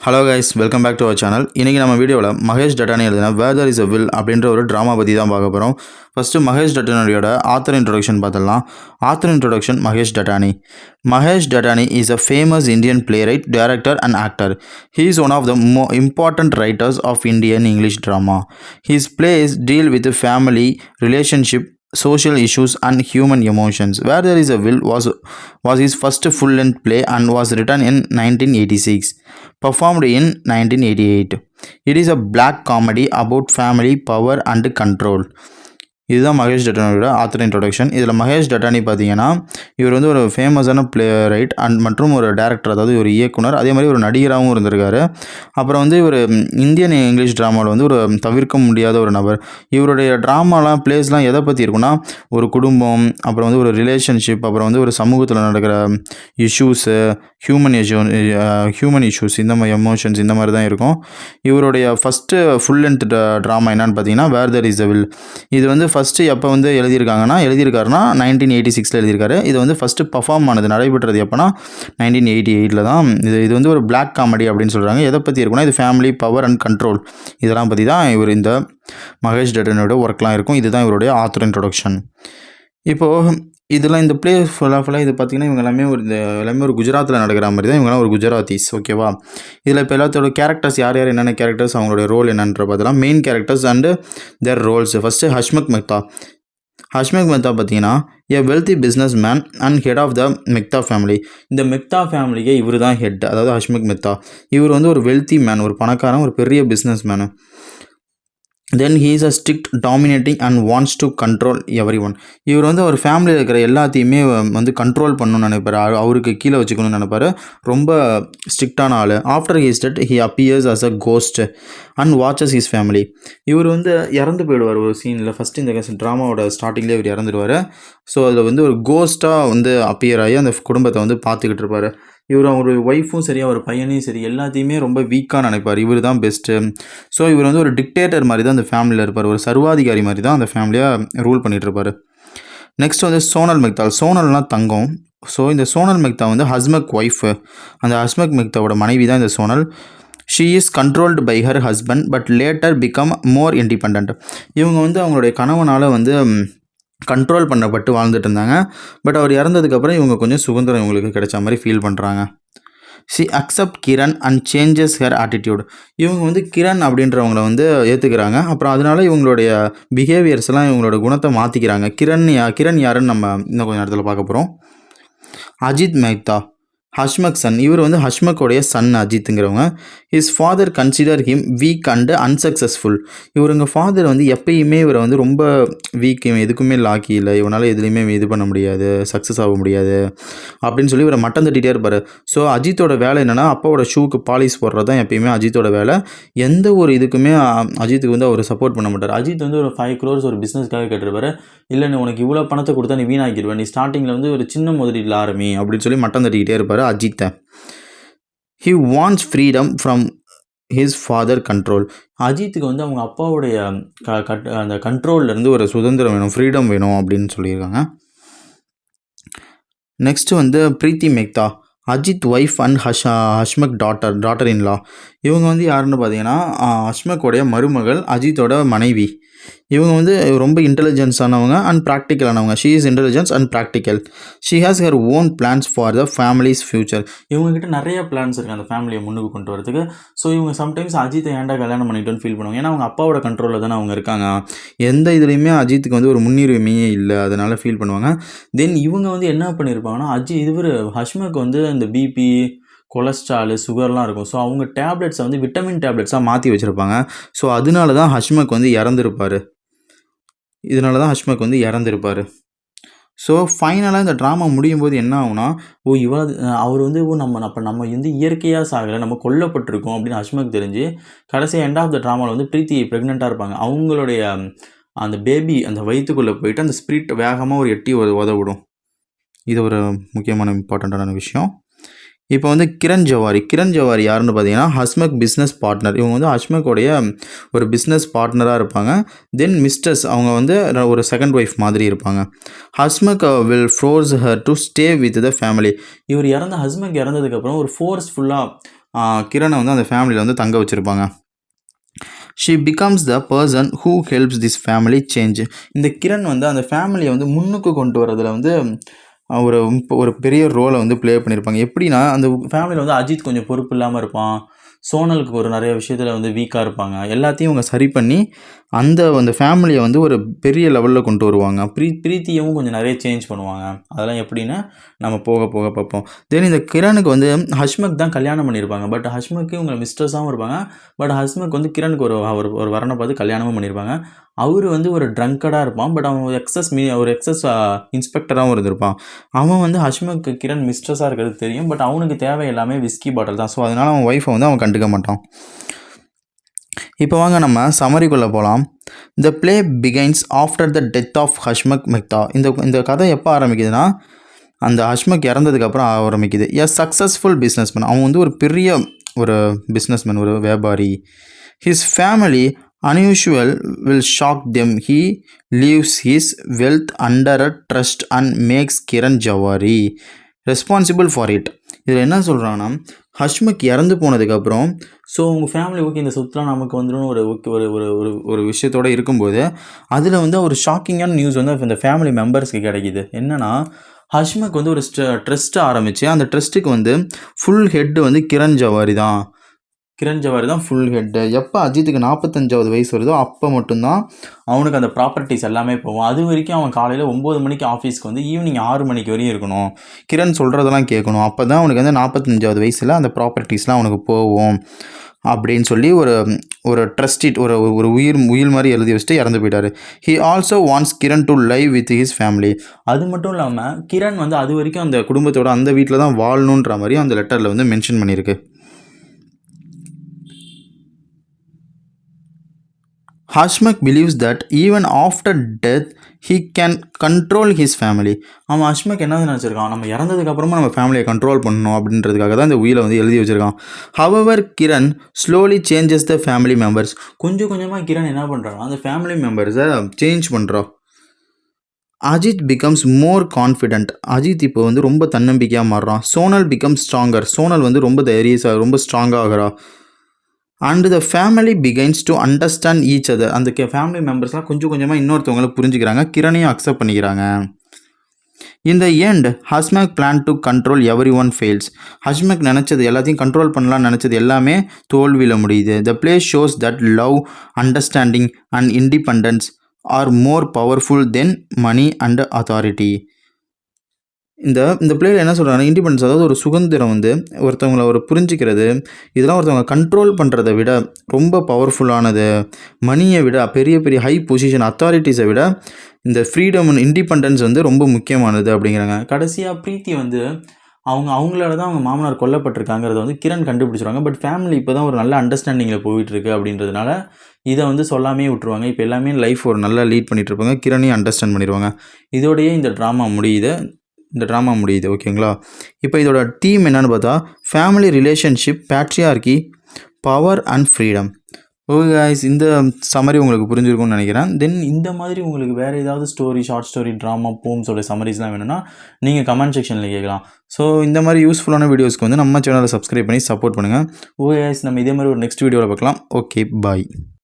Hello guys, welcome back to our channel. இன்றைக்கி நம்ம வீடியோவில் மகேஷ் டட்டானி எழுதின வேர் தேர் இஸ் அ வில் அப்படின்ற ஒரு ட்ராமா பற்றி தான் பார்க்க போகிறோம். ஃபஸ்ட்டு மகேஷ் டட்டானியோட ஆத்தர் இன்ட்ரொடக்ஷன் பார்த்துடலாம். Author introduction Mahesh Dattani. Mahesh Dattani is a famous Indian playwright, director and actor. He is one of the important writers of Indian English drama. His plays deal with family, relationship, social issues and human emotions. Where There Is a Will was his first full-length play and was written in 1986, performed in 1988. It is a black comedy about family, power and control. இதுதான் மகேஷ் டட்டானியோட author introduction. இதில் மகேஷ் டட்டானி பார்த்தீங்கன்னா இவர் வந்து ஒரு ஃபேமஸான right and மற்றும் ஒரு டேரக்டர், அதாவது ஒரு இயக்குனர், அதே மாதிரி ஒரு நடிகராகவும் இருந்திருக்காரு. அப்புறம் வந்து இவர் இந்தியன் இங்கிலீஷ் ட்ராமாவில் வந்து ஒரு தவிர்க்க முடியாத ஒரு நபர். இவருடைய ட்ராமாலாம் பிளேஸ்லாம் எதை பற்றி இருக்குன்னா, ஒரு குடும்பம், அப்புறம் வந்து ஒரு ரிலேஷன்ஷிப், அப்புறம் வந்து ஒரு சமூகத்தில் நடக்கிற இஷ்யூஸு, ஹியூமன் இஷ்யூஸ், இந்த மாதிரி எமோஷன்ஸ், இந்த மாதிரி தான் இருக்கும். இவருடைய ஃபஸ்ட்டு ஃபுல் லென்த் ட்ராமா என்னன்னு பார்த்தீங்கன்னா வேர் தேர் இஸ் அ வில். இது வந்து ஃபஸ்ட்டு எப்போ வந்து எழுதியிருக்காருன்னா 1986 எழுதியிருக்காரு. இது வந்து ஃபஸ்ட்டு பர்ஃபார்ம் ஆனது, நடைபெற்றது எப்போனா 1988 தான். இது வந்து ஒரு பிளாக் காமெடி அப்படின்னு சொல்கிறாங்க. எதை பற்றி இருக்குன்னா, இது ஃபேமிலி, பவர் அண்ட் கண்ட்ரோல், இதெல்லாம் பற்றி தான் இவர் இந்த மகேஷ் டட்டானியோட ஒர்க்லாம் இருக்கும். இதுதான் இவருடைய ஆத்தர் இன்ட்ரொடக்ஷன். இப்போது இதெல்லாம் இந்த பிளே ஃபுல்லாக இது பார்த்திங்கன்னா இவங்க எல்லாமே ஒரு குஜராத்தில் நடக்கிற மாதிரி தான். இவங்கெல்லாம் ஒரு குஜராத்திஸ், ஓகேவா. இதில் இப்போ எல்லாத்தோட கேரக்டர்ஸ் யார் என்னென்ன கேரக்டர்ஸ், அவங்களுடைய ரோல் என்னன்ற பார்த்தலாம். Main characters and there Rolle's. First ஹஷ்மக் Mehta பார்த்தீங்கன்னா எ wealthy business man and head of the Mehta family. இந்த மெக்தா ஃபேமிலிக்கு இவர் தான் ஹெட், அதாவது ஹஷ்மக் மெஹ்தா. இவர் வந்து ஒரு வெல்தி மேன், ஒரு பணக்காரன், ஒரு பெரிய business menu. Then he is a strict, dominating and wants to control every one. இவர் வந்து ஒரு ஃபேமிலியில் இருக்கிற எல்லாத்தையுமே வந்து கண்ட்ரோல் பண்ணணும்னு நினைப்பார், அவருக்கு கீழே வச்சுக்கணும்னு நினைப்பார். ரொம்ப ஸ்ட்ரிக்டான ஆள். After his death he appears as a ghost and watches his family. இவர் வந்து இறந்து போயிடுவார் ஒரு சீனில். ஃபஸ்ட்டு இந்த ட்ராமாவோட ஸ்டார்டிங்லேயே இவர் இறந்துடுவார். ஸோ அதில் வந்து ஒரு கோஸ்ட்டாக வந்து அப்பியர் ஆகி அந்த குடும்பத்தை வந்து பார்த்துக்கிட்டு இருப்பார். இவர் அவருடைய ஒய்ஃபும் சரி, அவர் பையனையும் சரி, எல்லாத்தையுமே ரொம்ப வீக்காக நினைப்பார். இவர் தான் பெஸ்ட்டு. ஸோ இவர் வந்து ஒரு டிக்டேட்டர் மாதிரி தான் அந்த ஃபேமிலியில் இருப்பார். ஒரு சர்வாதிகாரி மாதிரி தான் அந்த ஃபேமிலியாக ரூல் பண்ணிகிட்ருப்பார். நெக்ஸ்ட் வந்து சோனல் மெஹ்தா. சோனல்னால் தங்கம். ஸோ இந்த சோனல் மெஹ்தா வந்து ஹஸ்மக் ஒய்ஃபு. அந்த ஹஸ்மக் மெஹ்தாவோட மனைவி தான் இந்த Sonal. She is controlled by her husband but later become more independent. இவங்க வந்து அவங்களுடைய கணவனால் வந்து கண்ட்ரோல் பண்ணப்பட்டு வாழ்ந்துட்டு இருந்தாங்க. பட் அவர் இறந்ததுக்கப்புறம் இவங்க கொஞ்சம் சுதந்திரம் இவங்களுக்கு கிடைச்ச மாதிரி ஃபீல் பண்ணுறாங்க. She accept Kiran and changes her attitude. இவங்க வந்து கிரண் அப்படின்றவங்கள வந்து ஏற்றுக்கிறாங்க. அப்புறம் அதனால இவங்களுடைய பிஹேவியர்ஸ்லாம், இவங்களோட குணத்தை மாற்றிக்கிறாங்க. கிரண் யாருன்னு நம்ம இன்னும் கொஞ்சம் நேரத்தில் பார்க்க போகிறோம். அஜித் மெஹ்தா, ஹஷ்மக் சன். இவர் வந்து ஹஷ்மக்கோடைய சன் அஜித்துங்கிறவங்க. His father consider him weak and unsuccessful. இவருங்க ஃபாதர் வந்து எப்பயுமே இவரை வந்து ரொம்ப வீக், இவன் எதுக்குமே லாக்கி இல்லை, இவனால் எதுலேயுமே இது பண்ண முடியாது, சக்ஸஸ் ஆக முடியாது அப்படின்னு சொல்லி இவரை மட்டம் தட்டிகிட்டே இருப்பார். ஸோ அஜித்தோட வேலை என்னென்னா, அப்பாவோட ஷூக்கு பாலிஷ் போடுறது தான் எப்பயுமே அஜித்தோட வேலை. எந்த ஒரு இதுக்குமே அஜித்துக்கு வந்து அவர் சப்போர்ட் பண்ண மாட்டார். அஜித் வந்து ஒரு 5 crores ஒரு பிஸ்னஸ்க்காக கேட்டிருப்பாரு. இல்லை, நீ உனக்கு இவ்வளோ பணத்தை கொடுத்தா நீ வீணாக்கிடுவேன், நீ ஸ்டார்டிங்கில் வந்து ஒரு சின்ன முதலீட்டில் ஆரம்பி அப்படின்னு சொல்லி மட்டம் தட்டிக்கிட்டே இருப்பார் அஜித்தை. He wants freedom from his father control. அஜித்துக்கு வந்து அவங்க அப்பாவுடைய அந்த கண்ட்ரோல்லேருந்து ஒரு சுதந்திரம் வேணும், ஃப்ரீடம் வேணும் அப்படின்னு சொல்லியிருக்காங்க. நெக்ஸ்ட்டு வந்து Preeti Mehta, Ajit wife and Hasmukh daughter in law. இவங்க வந்து யாருன்னு பார்த்தீங்கன்னா ஹஷ்மக்கோடைய மருமகள், அஜித்தோட மனைவி. இவங்க வந்து ரொம்ப இன்டெலிஜென்ஸானவங்க அண்ட் ப்ராக்டிக்கலானவங்க. She is intelligence and practical. She has her own plans for the family's future. இவங்ககிட்ட நிறைய பிளான்ஸ் இருக்குது அந்த ஃபேமிலியை முன்னுக்கு கொண்டு வரதுக்கு. ஸோ இவங்க சம்டைம்ஸ் அஜித்தை ஏன்டா கல்யாணம் பண்ணிட்டோன்னு ஃபீல் பண்ணுவாங்க. ஏன்னா அவங்க அப்பாவோட கண்ட்ரோலில் தானே அவங்க இருக்காங்க. எந்த இதுலேயுமே அஜித்துக்கு வந்து ஒரு முன்னுரிமையே இல்லை, அதனால் ஃபீல் பண்ணுவாங்க. தென் இவங்க வந்து என்ன பண்ணியிருப்பாங்கன்னா, ஹஷ்மக் வந்து இந்த பிபி, கொலஸ்ட்ராலு, சுகர்லாம் இருக்கும். ஸோ அவங்க டேப்லெட்ஸை வந்து விட்டமின் டேப்லெட்ஸாக மாற்றி வச்சுருப்பாங்க. ஸோ அதனால தான் ஹஷ்மக் வந்து இறந்துருப்பார். ஸோ ஃபைனலாக இந்த ட்ராமா முடியும் போது என்ன ஆகுனா, அவர் வந்து நம்ம வந்து இயற்கையாக சாகலை, நம்ம கொல்லப்பட்டிருக்கோம் அப்படின்னு ஹஷ்மக் தெரிஞ்சு கடைசி எண்ட் ஆஃப் த ட்ராமாவில் வந்து பிரீத்தி ப்ரெக்னெண்ட்டாக இருப்பாங்க. அவங்களுடைய அந்த பேபி அந்த வயிற்றுக்குள்ளே போயிட்டு அந்த ஸ்பிரிட் வேகமாக ஒரு எட்டி உதவிடும். இது ஒரு முக்கியமான இம்பார்ட்டண்ட்டான விஷயம். இப்போ வந்து கிரண் ஜவாரி யாருன்னு பார்த்தீங்கன்னா ஹஷ்மக் பிஸ்னஸ் பார்ட்னர். இவங்க வந்து ஹஷ்மக்கோடைய ஒரு பிஸ்னஸ் பார்ட்னராக இருப்பாங்க. தென் மிஸ்டர்ஸ், அவங்க வந்து ஒரு செகண்ட் ஒய்ஃப் மாதிரி இருப்பாங்க. Hasmukh will force her to stay with the family. Hasmukh இறந்ததுக்கப்புறம் ஒரு ஃபோர்ஸ்ஃபுல்லாக கிரணை வந்து அந்த ஃபேமிலியில் வந்து தங்க வச்சுருப்பாங்க. She becomes the person who helps this family change. இந்த கிரண் வந்து அந்த ஃபேமிலியை வந்து முன்னுக்கு கொண்டு வரதில் வந்து ஒரு பெரிய ரோலை வந்து ப்ளே பண்ணியிருப்பாங்க. எப்படின்னா அந்த ஃபேமிலியில் வந்து அஜித் கொஞ்சம் பொறுப்பு இல்லாமல் இருப்பான். சோனலுக்கு ஒரு நிறைய விஷயத்தில் வந்து வீக்காக இருப்பாங்க. எல்லாத்தையும் இவங்க சரி பண்ணி அந்த ஃபேமிலியை வந்து ஒரு பெரிய லெவலில் கொண்டு வருவாங்க. பிரீத்தியவும் கொஞ்சம் நிறைய சேஞ்ச் பண்ணுவாங்க. அதெல்லாம் எப்படின்னா நம்ம போக போக பார்ப்போம். தென் இந்த கிரணுக்கு வந்து ஹஷ்மக் தான் கல்யாணம் பண்ணியிருப்பாங்க. பட் ஹஷ்மக்கு இவங்க மிஸ்டர்ஸாகவும் இருப்பாங்க. பட் ஹஷ்மக் வந்து கிரணுக்கு ஒரு வரனை பார்த்து கல்யாணமும் பண்ணியிருப்பாங்க. அவர் வந்து ஒரு ட்ரங்கடாக இருப்பான். பட் அவன் ஒரு எக்ஸஸ் இன்ஸ்பெக்டராகவும் இருந்திருப்பான். அவன் வந்து ஹஷ்மக்கு கிரண் மிஸ்ட்ரஸாக இருக்கிறது தெரியும். பட் அவனுக்கு தேவை எல்லாமே விஸ்கி பாட்டில் தான். ஸோ அதனால் அவன் ஒய்ஃபை வந்து அவன் கண்டுக்க மாட்டான். இப்போ வாங்க நம்ம சமரிக்குள்ளே போகலாம். The play begins after the death of Hasmukh Mehta. இந்த கதை எப்போ ஆரம்பிக்குதுன்னா அந்த ஹஷ்மக் இறந்ததுக்கப்புறம் ஆரம்பிக்குது. Successful businessman. அவன் வந்து ஒரு பெரிய பிஸ்னஸ்மேன், ஒரு வியாபாரி. His family unusual will shock them. He leaves his wealth under a trust and makes Kiran Jawari responsible for it. இதில் என்ன சொல்கிறாங்கன்னா ஹஷ்மக் இறந்து போனதுக்கப்புறம் உங்கள் ஃபேமிலி ஓகே இந்த சொத்துலாம் நமக்கு வந்துடும் ஒரு விஷயத்தோடு இருக்கும்போது அதில் வந்து ஒரு ஷாக்கிங்கான நியூஸ் வந்து இந்த ஃபேமிலி மெம்பர்ஸ்க்கு கிடைக்கிது. என்னென்னா ஹஷ்மக் வந்து ஒரு ட்ரஸ்ட்டை ஆரம்பித்து அந்த ட்ரஸ்ட்டுக்கு வந்து ஃபுல் ஹெட்டு வந்து கிரண் ஜவாரி தான் ஃபுல் ஹெட்டு. எப்போ அஜித்துக்கு 45வது வயசு வருதோ அப்போ மட்டும்தான் அவனுக்கு அந்த ப்ராப்பர்ட்டிஸ் எல்லாமே போகும். அது வரைக்கும் அவன் காலையில் 9 மணிக்கு ஆஃபீஸ்க்கு வந்து ஈவினிங் 6 மணிக்கு வரையும் இருக்கணும். கிரண் சொல்கிறதெல்லாம் கேட்கணும். அப்போ தான் அவனுக்கு வந்து 45வது வயசில் அந்த ப்ராப்பர்ட்டிஸ்லாம் அவனுக்கு போகும் அப்படின்னு சொல்லி ஒரு ட்ரஸ்டிட் ஒரு உயிர் மாதிரி எழுதி வச்சுட்டு இறந்து போயிட்டார். He also wants Kiran to live with his family. அது மட்டும் இல்லாமல் கிரண் வந்து அது வரைக்கும் அந்த குடும்பத்தோட அந்த வீட்டில் தான் வாழணுன்ற மாதிரி அந்த லெட்டரில் வந்து மென்ஷன் பண்ணியிருக்கு. Hashmak believes that even after death he can control his family. அவன் ஹஷ்மக் என்ன நினச்சிருக்கான், நம்ம இறந்ததுக்கப்புறமா நம்ம ஃபேமிலியை கண்ட்ரோல் பண்ணணும் அப்படின்றதுக்காக தான் இந்த உயிரை வந்து எழுதி வச்சுருக்கான். However Kiran slowly changes the family members. கொஞ்சம் கொஞ்சமாக கிரண் என்ன பண்ணுறான்னா அந்த ஃபேமிலி மெம்பர்ஸை சேஞ்ச் பண்ணுறான். Ajit becomes more confident. Ajit இப்போ வந்து ரொம்ப தன்னம்பிக்கையாக மாறுறான். Sonal becomes stronger. சோனல் வந்து ரொம்ப ஸ்ட்ராங்காக ஆகிறா. And the family begins to understand each other. அந்த ஃபேமிலி மெம்பர்ஸ்லாம் கொஞ்சம் கொஞ்சமாக இன்னொருத்தவங்களை புரிஞ்சுக்கிறாங்க, கிரணையும் அக்செப்ட் பண்ணிக்கிறாங்க. In the end Hasmukh plan to control every one fails. Hasmukh நினச்சது எல்லாத்தையும் கண்ட்ரோல் பண்ணலாம்னு நினச்சது எல்லாமே தோல்வியில் முடியுது. The play shows that love, understanding and independence are more powerful then money and authority. இந்த பிளேயில் என்ன சொல்கிறாங்கன்னா இண்டிபெண்டன்ஸ், அதாவது ஒரு சுதந்திரம் வந்து ஒருத்தவங்களை புரிஞ்சிக்கிறது, இதெல்லாம் ஒருத்தவங்க கண்ட்ரோல் பண்ணுறதை விட ரொம்ப பவர்ஃபுல்லானது. மணியை விட பெரிய பெரிய ஹை பொசிஷன் அத்தாரிட்டிஸை விட இந்த ஃப்ரீடம் அண்ட் இண்டிபெண்டன்ஸ் வந்து ரொம்ப முக்கியமானது அப்படிங்கிறாங்க. கடைசியாக பிரீத்தி வந்து அவங்களால தான் அவங்க மாமனார் கொல்லப்பட்டிருக்காங்கிறத வந்து கிரண் கண்டுபிடிச்சிருவாங்க. பட் ஃபேமிலி இப்போ தான் ஒரு நல்ல அண்டர்ஸ்டாண்டிங்கில் போயிட்டுருக்கு அப்படின்றதுனால இதை வந்து சொல்லாமே விட்டுருவாங்க. இப்போ எல்லாமே லைஃப் ஒரு நல்லா லீட் பண்ணிகிட்டு இருப்பாங்க. கிரணையும் அண்டர்ஸ்டாண்ட் பண்ணிடுவாங்க. இதோடையே இந்த ட்ராமா முடியுது. ஓகேங்களா? இப்போ இதோட தீம் என்னன்னு பார்த்தா family relationship, patriarchy, power and freedom. Okay guys, இந்த சம்மரி உங்களுக்கு புரிஞ்சிருக்கும்னு நினைக்கிறேன். தென் இந்த மாதிரி உங்களுக்கு வேறு ஏதாவது ஷார்ட் ஸ்டோரி, ட்ராமா, போம்ஸோட சம்மரிஸ்லாம் வேணும்னா நீங்கள் கமெண்ட் செக்ஷனில் கேட்கலாம். ஸோ இந்த மாதிரி யூஸ்ஃபுல்லான வீடியோஸ்க்கு வந்து நம்ம சேனலை சப்ஸ்கிரைப் பண்ணி சப்போர்ட் பண்ணுங்கள். ஓகே காய்ஸ், நம்ம இதே மாதிரி ஒரு நெக்ஸ்ட் வீடியோவில் பார்க்கலாம். ஓகே, பாய்.